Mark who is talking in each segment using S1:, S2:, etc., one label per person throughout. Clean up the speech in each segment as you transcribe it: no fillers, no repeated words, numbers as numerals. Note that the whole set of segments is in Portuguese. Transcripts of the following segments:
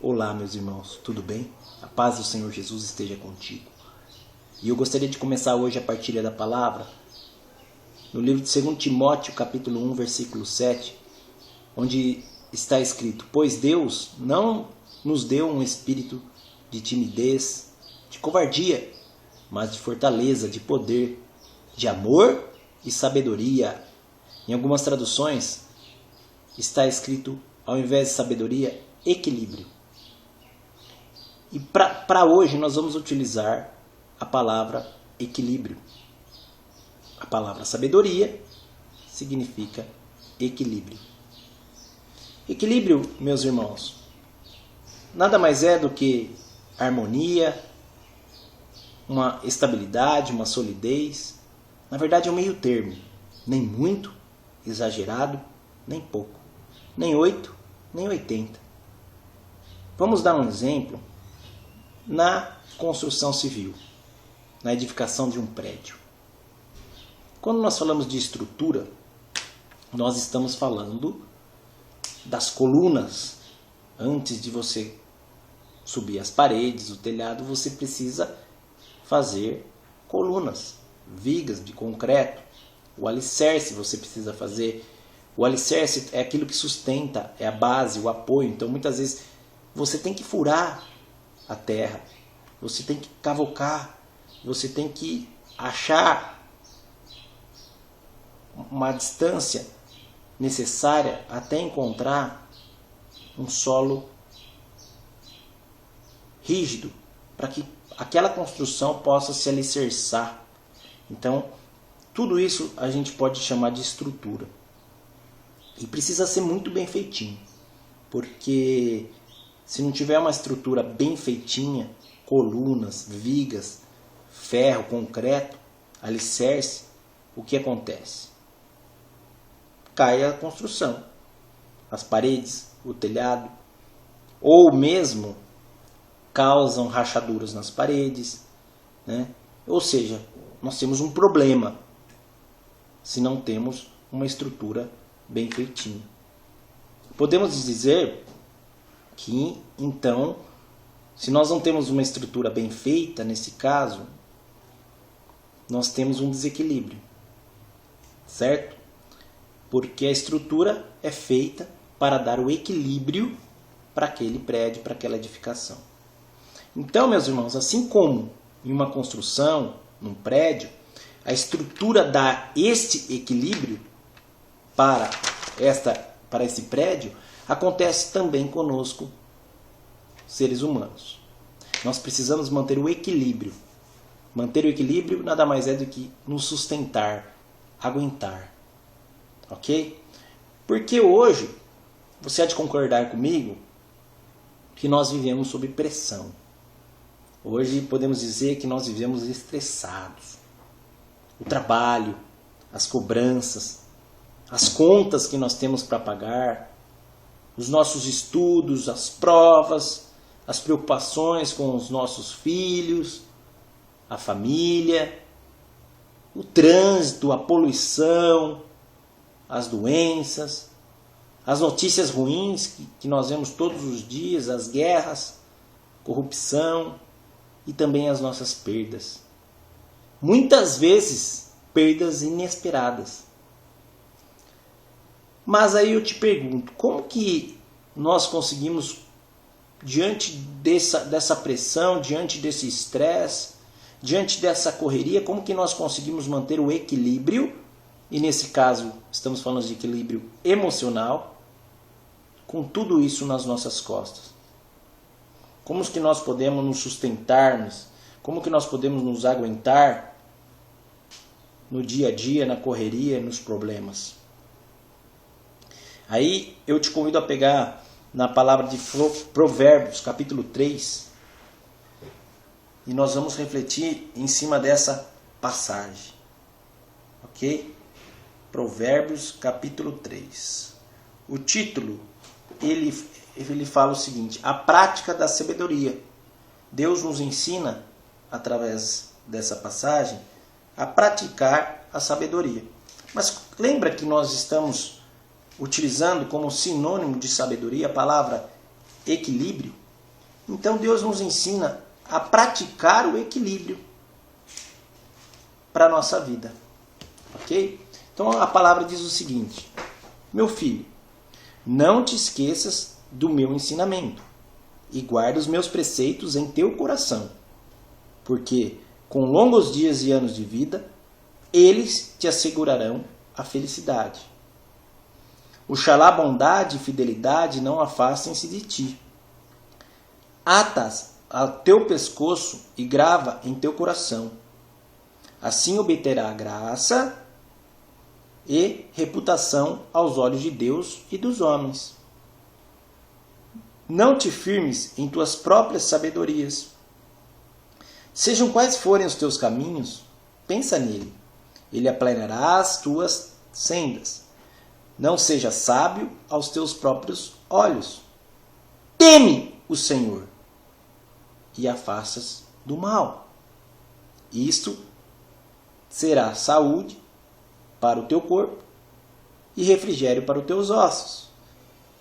S1: Olá, meus irmãos, tudo bem? A paz do Senhor Jesus esteja contigo. E eu gostaria de começar hoje a partilha da palavra no livro de 2 Timóteo, capítulo 1, versículo 7, onde está escrito: Pois Deus não nos deu um espírito de timidez, de covardia, mas de fortaleza, de poder, de amor e sabedoria. Em algumas traduções está escrito, ao invés de sabedoria, equilíbrio. E para hoje nós vamos utilizar a palavra equilíbrio. A palavra sabedoria significa equilíbrio. Equilíbrio, meus irmãos, nada mais é do que harmonia, uma estabilidade, uma solidez. Na verdade é um meio termo, nem muito exagerado, nem pouco, nem 8, nem 80. Vamos dar um exemplo na construção civil, na edificação de um prédio. Quando nós falamos de estrutura, nós estamos falando das colunas. Antes de você subir as paredes, o telhado, você precisa fazer colunas, vigas de concreto. O alicerce você precisa fazer. O alicerce é aquilo que sustenta, é a base, o apoio. Então muitas vezes você tem que furar a terra, você tem que cavocar, você tem que achar uma distância necessária até encontrar um solo rígido para que aquela construção possa se alicerçar. Então, tudo isso a gente pode chamar de estrutura. E precisa ser muito bem feitinho, porque se não tiver uma estrutura bem feitinha, colunas, vigas, ferro, concreto, alicerce, o que acontece? Cai a construção, as paredes, o telhado, ou mesmo causam rachaduras nas paredes, né? Ou seja, nós temos um problema se não temos uma estrutura bem feitinha. Podemos dizer que, então, se nós não temos uma estrutura bem feita, nesse caso, nós temos um desequilíbrio, certo? Porque a estrutura é feita para dar o equilíbrio para aquele prédio, para aquela edificação. Então, meus irmãos, assim como em uma construção, num prédio, a estrutura dá este equilíbrio para esse prédio, acontece também conosco, seres humanos. Nós precisamos manter o equilíbrio. Manter o equilíbrio nada mais é do que nos sustentar, aguentar. Ok? Porque hoje, você há de concordar comigo que nós vivemos sob pressão. Hoje podemos dizer que nós vivemos estressados. O trabalho, as cobranças, as contas que nós temos para pagar, os nossos estudos, as provas, as preocupações com os nossos filhos, a família, o trânsito, a poluição, as doenças, as notícias ruins que nós vemos todos os dias, as guerras, corrupção e também as nossas perdas. Muitas vezes, perdas inesperadas. Mas aí eu te pergunto, como que nós conseguimos, diante dessa pressão, diante desse estresse, diante dessa correria, como que nós conseguimos manter o equilíbrio? E nesse caso, estamos falando de equilíbrio emocional, com tudo isso nas nossas costas. Como que nós podemos nos sustentarmos? Como que nós podemos nos aguentar no dia a dia, na correria, nos problemas? Aí eu te convido a pegar na palavra de Provérbios, capítulo 3, e nós vamos refletir em cima dessa passagem. Ok? Provérbios, capítulo 3. O título, ele fala o seguinte: a prática da sabedoria. Deus nos ensina, através dessa passagem, a praticar a sabedoria. Mas lembra que nós estamos utilizando como sinônimo de sabedoria a palavra equilíbrio? Então Deus nos ensina a praticar o equilíbrio para a nossa vida. Ok? Então a palavra diz o seguinte: meu filho, não te esqueças do meu ensinamento e guarda os meus preceitos em teu coração, porque com longos dias e anos de vida, eles te assegurarão a felicidade. Oxalá bondade e fidelidade não afastem-se de ti. Ata-as ao teu pescoço e grava em teu coração. Assim obterá graça e reputação aos olhos de Deus e dos homens. Não te firmes em tuas próprias sabedorias. Sejam quais forem os teus caminhos, pensa nele. Ele aplanará as tuas sendas. Não seja sábio aos teus próprios olhos. Teme o Senhor e afastas do mal. Isto será saúde para o teu corpo e refrigério para os teus ossos.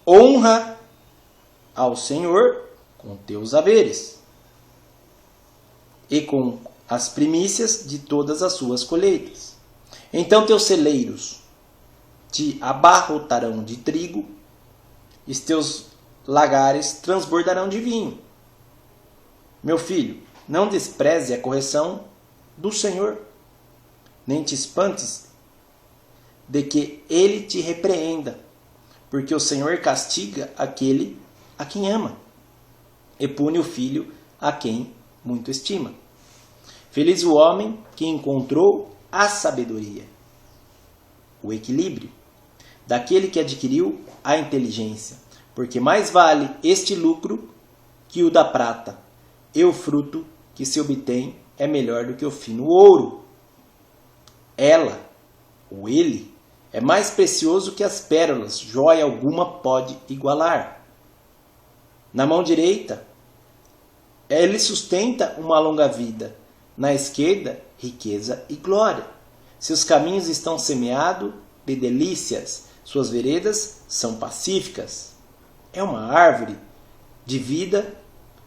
S1: Honra ao Senhor com teus haveres e com as primícias de todas as suas colheitas. Então teus celeiros te abarrotarão de trigo, e os teus lagares transbordarão de vinho. Meu filho, não despreze a correção do Senhor, nem te espantes de que ele te repreenda, porque o Senhor castiga aquele a quem ama, e pune o filho a quem muito estima. Feliz o homem que encontrou a sabedoria, o equilíbrio, daquele que adquiriu a inteligência, porque mais vale este lucro que o da prata, e o fruto que se obtém é melhor do que o fino ouro. Ela, ou ele, é mais precioso que as pérolas, joia alguma pode igualar. Na mão direita, ele sustenta uma longa vida, na esquerda, riqueza e glória. Seus caminhos estão semeados de delícias, suas veredas são pacíficas. É uma árvore de vida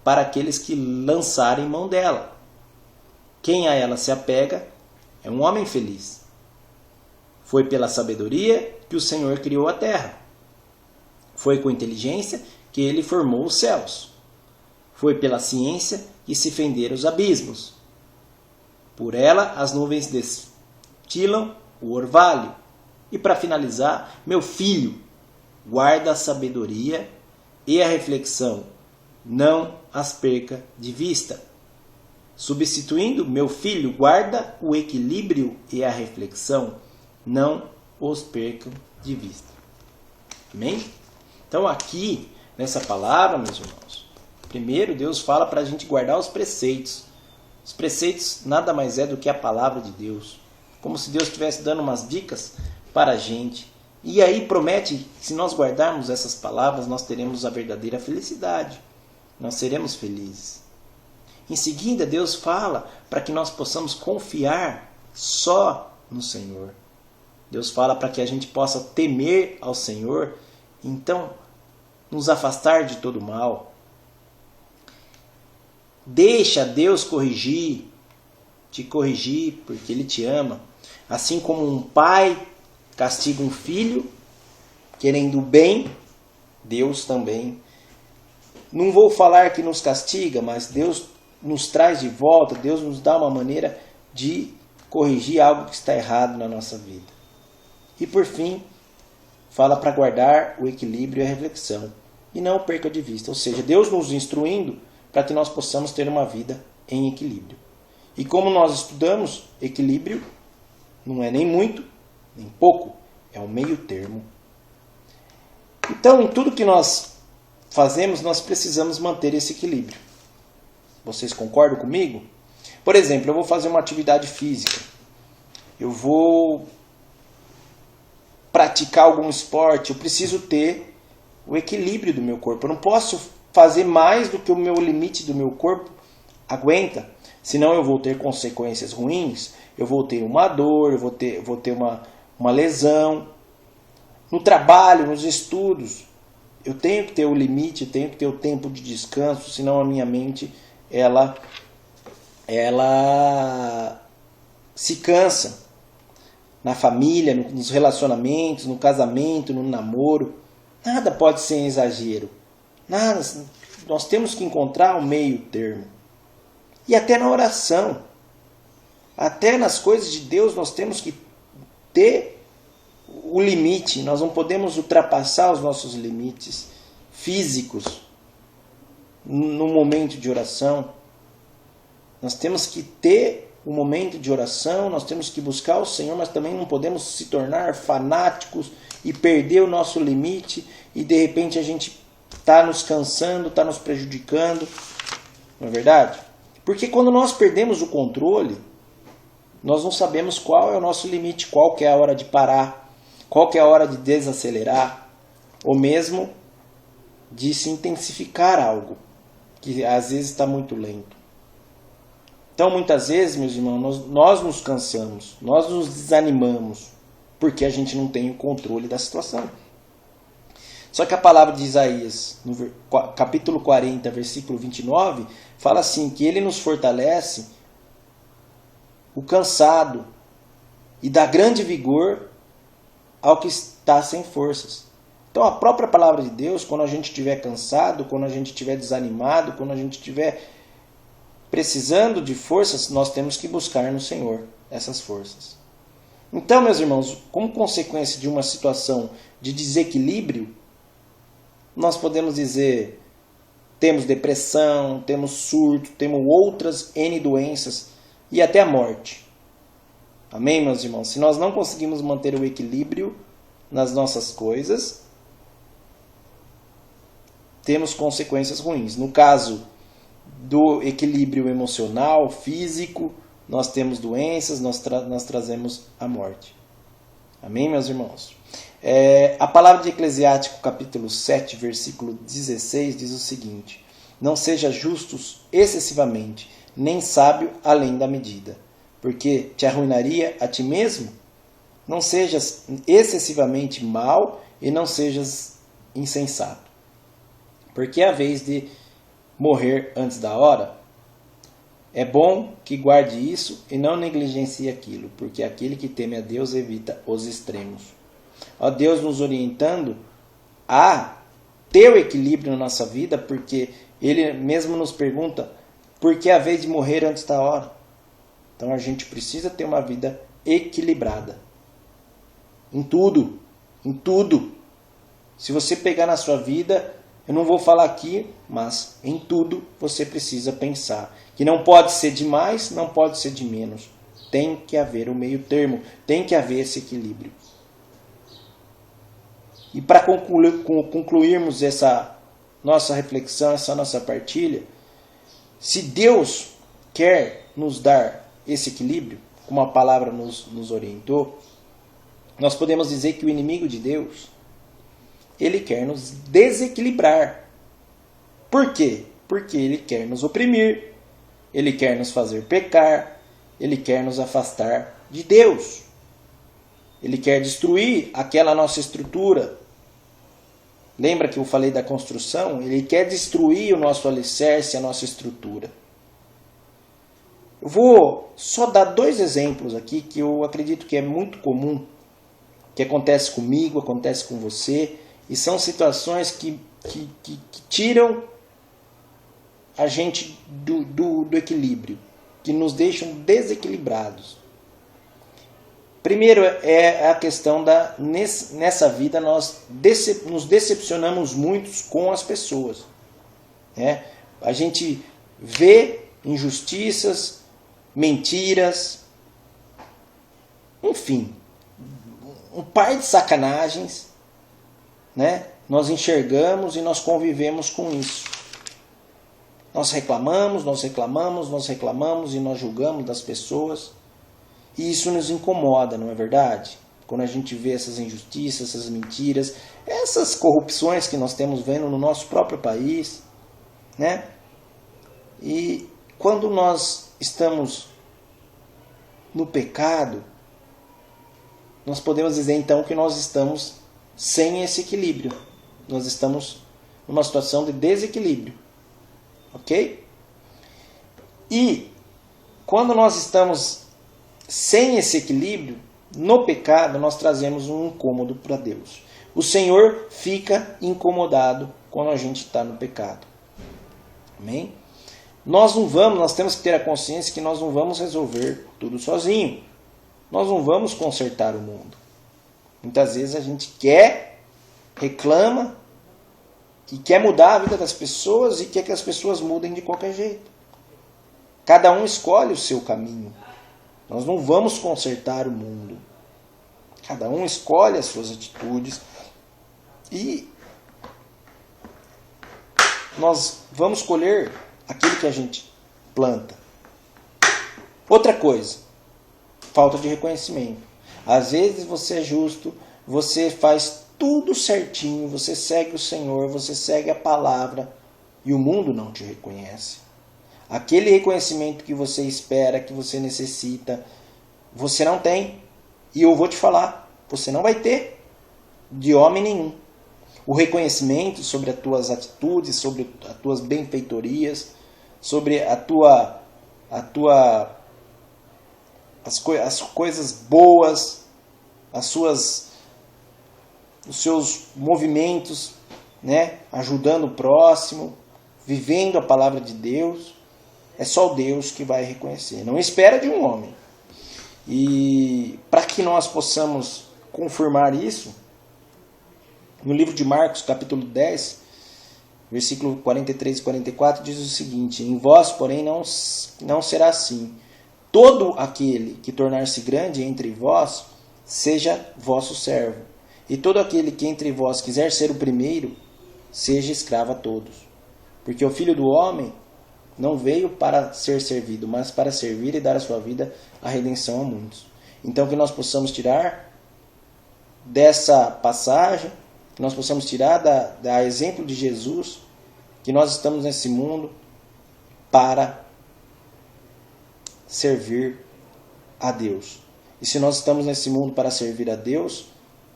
S1: para aqueles que lançarem mão dela. Quem a ela se apega é um homem feliz. Foi pela sabedoria que o Senhor criou a terra. Foi com inteligência que ele formou os céus. Foi pela ciência que se fenderam os abismos. Por ela as nuvens destilam o orvalho. E para finalizar, meu filho, guarda a sabedoria e a reflexão, não as perca de vista. Substituindo, meu filho, guarda o equilíbrio e a reflexão, não os percam de vista. Amém? Então aqui, nessa palavra, meus irmãos, primeiro Deus fala para a gente guardar os preceitos. Os preceitos nada mais é do que a palavra de Deus. Como se Deus estivesse dando umas dicas para a gente. E aí promete que se nós guardarmos essas palavras, nós teremos a verdadeira felicidade. Nós seremos felizes. Em seguida, Deus fala para que nós possamos confiar só no Senhor. Deus fala para que a gente possa temer ao Senhor, então nos afastar de todo mal. Deixa Deus te corrigir, porque Ele te ama. Assim como um pai castiga um filho, querendo o bem, Deus também. Não vou falar que nos castiga, mas Deus nos traz de volta, Deus nos dá uma maneira de corrigir algo que está errado na nossa vida. E por fim, fala para guardar o equilíbrio e a reflexão, e não perca de vista. Ou seja, Deus nos instruindo para que nós possamos ter uma vida em equilíbrio. E como nós estudamos, equilíbrio não é nem muito, nem pouco, é um meio termo. Então, em tudo que nós fazemos, nós precisamos manter esse equilíbrio. Vocês concordam comigo? Por exemplo, eu vou fazer uma atividade física. Eu vou praticar algum esporte. Eu preciso ter o equilíbrio do meu corpo. Eu não posso fazer mais do que o meu limite do meu corpo aguenta. Senão eu vou ter consequências ruins. Eu vou ter uma dor, eu vou ter uma lesão. No trabalho, nos estudos. Eu tenho que ter o limite, eu tenho que ter o tempo de descanso, senão a minha mente ela se cansa na família, nos relacionamentos, no casamento, no namoro. Nada pode ser em exagero. Nada, nós temos que encontrar um meio termo. E até na oração, até nas coisas de Deus nós temos que ter o limite. Nós não podemos ultrapassar os nossos limites físicos no momento de oração. Nós temos que ter um momento de oração, nós temos que buscar o Senhor, mas também não podemos se tornar fanáticos e perder o nosso limite e de repente a gente está nos cansando, está nos prejudicando. Não é verdade? Porque quando nós perdemos o controle, nós não sabemos qual é o nosso limite, qual que é a hora de parar, qual que é a hora de desacelerar, ou mesmo de se intensificar algo, que às vezes está muito lento. Então, muitas vezes, meus irmãos, nós nos cansamos, nós nos desanimamos, porque a gente não tem o controle da situação. Só que a palavra de Isaías, no capítulo 40, versículo 29, fala assim, que ele nos fortalece o cansado e dá grande vigor ao que está sem forças. Então, a própria palavra de Deus, quando a gente estiver cansado, quando a gente estiver desanimado, quando a gente estiver precisando de forças, nós temos que buscar no Senhor essas forças. Então, meus irmãos, como consequência de uma situação de desequilíbrio, nós podemos dizer, temos depressão, temos surto, temos outras N doenças e até a morte. Amém, meus irmãos? Se nós não conseguimos manter o equilíbrio nas nossas coisas, temos consequências ruins. No caso do equilíbrio emocional, físico, nós temos doenças, nós trazemos a morte. Amém, meus irmãos? A palavra de Eclesiástico, capítulo 7, versículo 16, diz o seguinte: não seja justos excessivamente, nem sábio além da medida, porque te arruinaria a ti mesmo. Não sejas excessivamente mau e não sejas insensato, porque é a vez de morrer antes da hora. É bom que guarde isso e não negligencie aquilo, porque aquele que teme a Deus evita os extremos. Ó Deus nos orientando a ter o equilíbrio na nossa vida, porque Ele mesmo nos pergunta por que a vez de morrer antes da hora. Então a gente precisa ter uma vida equilibrada. Em tudo, em tudo. Se você pegar na sua vida, eu não vou falar aqui, mas em tudo você precisa pensar. Que não pode ser de mais, não pode ser de menos. Tem que haver o meio termo, tem que haver esse equilíbrio. E para concluirmos essa nossa reflexão, essa nossa partilha, se Deus quer nos dar esse equilíbrio, como a palavra nos orientou, nós podemos dizer que o inimigo de Deus, ele quer nos desequilibrar. Por quê? Porque ele quer nos oprimir, ele quer nos fazer pecar, ele quer nos afastar de Deus. Ele quer destruir aquela nossa estrutura. Lembra que eu falei da construção? Ele quer destruir o nosso alicerce, a nossa estrutura. Eu vou só dar 2 exemplos aqui que eu acredito que é muito comum, que acontece comigo, acontece com você, e são situações que tiram a gente do equilíbrio, que nos deixam desequilibrados. Primeiro é a questão nessa vida nós nos decepcionamos muito com as pessoas. Né? A gente vê injustiças, mentiras, enfim, um par de sacanagens, né? Nós enxergamos e nós convivemos com isso. Nós reclamamos e nós julgamos das pessoas. E isso nos incomoda, não é verdade? Quando a gente vê essas injustiças, essas mentiras, essas corrupções que nós temos vendo no nosso próprio país, né? E quando nós estamos no pecado, nós podemos dizer então que nós estamos sem esse equilíbrio. Nós estamos numa situação de desequilíbrio. Ok? E quando nós estamos sem esse equilíbrio, no pecado, nós trazemos um incômodo para Deus. O Senhor fica incomodado quando a gente está no pecado. Amém? Nós temos que ter a consciência que nós não vamos resolver tudo sozinho. Nós não vamos consertar o mundo. Muitas vezes a gente reclama, e quer mudar a vida das pessoas e quer que as pessoas mudem de qualquer jeito. Cada um escolhe o seu caminho. Nós não vamos consertar o mundo. Cada um escolhe as suas atitudes e nós vamos colher aquilo que a gente planta. Outra coisa, falta de reconhecimento. Às vezes você é justo, você faz tudo certinho, você segue o Senhor, você segue a palavra e o mundo não te reconhece. Aquele reconhecimento que você espera, que você necessita, você não tem. E eu vou te falar, você não vai ter de homem nenhum. O reconhecimento sobre as tuas atitudes, sobre as tuas benfeitorias, sobre as coisas boas, os seus movimentos, né? Ajudando o próximo, vivendo a palavra de Deus, é só Deus que vai reconhecer. Não espera de um homem. E para que nós possamos confirmar isso, no livro de Marcos, capítulo 10, versículo 43 e 44, diz o seguinte: em vós, porém, não será assim. Todo aquele que tornar-se grande entre vós, seja vosso servo. E todo aquele que entre vós quiser ser o primeiro, seja escravo a todos. Porque o Filho do Homem não veio para ser servido, mas para servir e dar a sua vida à redenção a muitos. Então que nós possamos tirar dessa passagem, que nós possamos tirar da exemplo de Jesus, que nós estamos nesse mundo para servir a Deus. E se nós estamos nesse mundo para servir a Deus,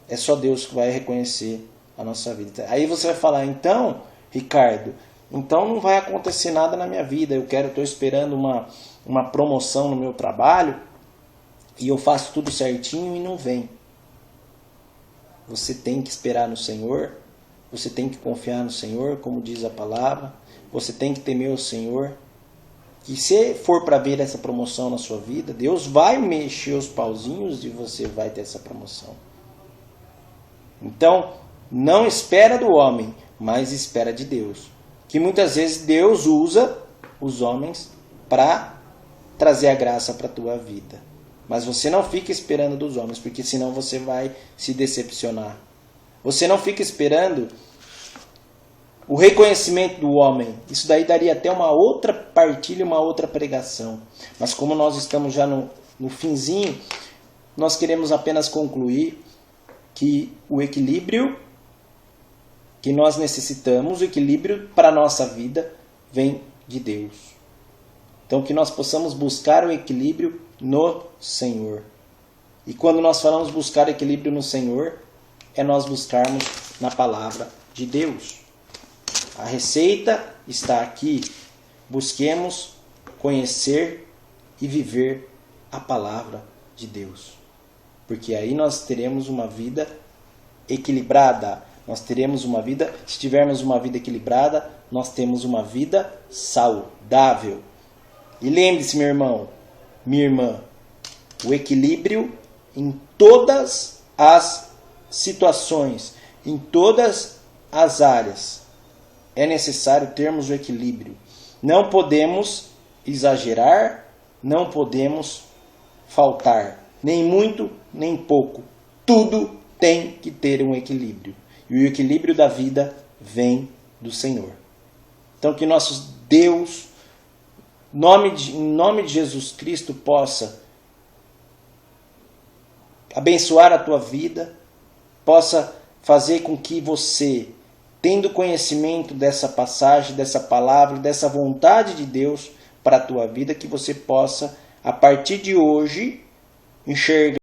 S1: é só Deus que vai reconhecer a nossa vida. Aí você vai falar, então, Ricardo, então não vai acontecer nada na minha vida. Estou esperando uma promoção no meu trabalho e eu faço tudo certinho e não vem. Você tem que esperar no Senhor, você tem que confiar no Senhor, como diz a palavra, você tem que temer o Senhor. Que se for para ver essa promoção na sua vida, Deus vai mexer os pauzinhos e você vai ter essa promoção. Então, não espera do homem, mas espera de Deus. Que muitas vezes Deus usa os homens para trazer a graça para a tua vida. Mas você não fica esperando dos homens, porque senão você vai se decepcionar. Você não fica esperando o reconhecimento do homem. Isso daí daria até uma outra partilha, uma outra pregação. Mas como nós estamos já no finzinho, nós queremos apenas concluir que o equilíbrio que nós necessitamos, o equilíbrio para a nossa vida, vem de Deus. Então que nós possamos buscar o equilíbrio no Senhor. E quando nós falamos buscar equilíbrio no Senhor, é nós buscarmos na palavra de Deus. A receita está aqui. Busquemos conhecer e viver a palavra de Deus. Porque aí nós teremos uma vida equilibrada. Nós teremos uma vida, se tivermos uma vida equilibrada, nós temos uma vida saudável. E lembre-se, meu irmão, minha irmã, o equilíbrio em todas as situações, em todas as áreas, é necessário termos o equilíbrio. Não podemos exagerar, não podemos faltar, nem muito, nem pouco. Tudo tem que ter um equilíbrio. E o equilíbrio da vida vem do Senhor. Então que nosso Deus, em nome de Jesus Cristo, possa abençoar a tua vida, possa fazer com que você, tendo conhecimento dessa passagem, dessa palavra, dessa vontade de Deus para a tua vida, que você possa, a partir de hoje, enxergar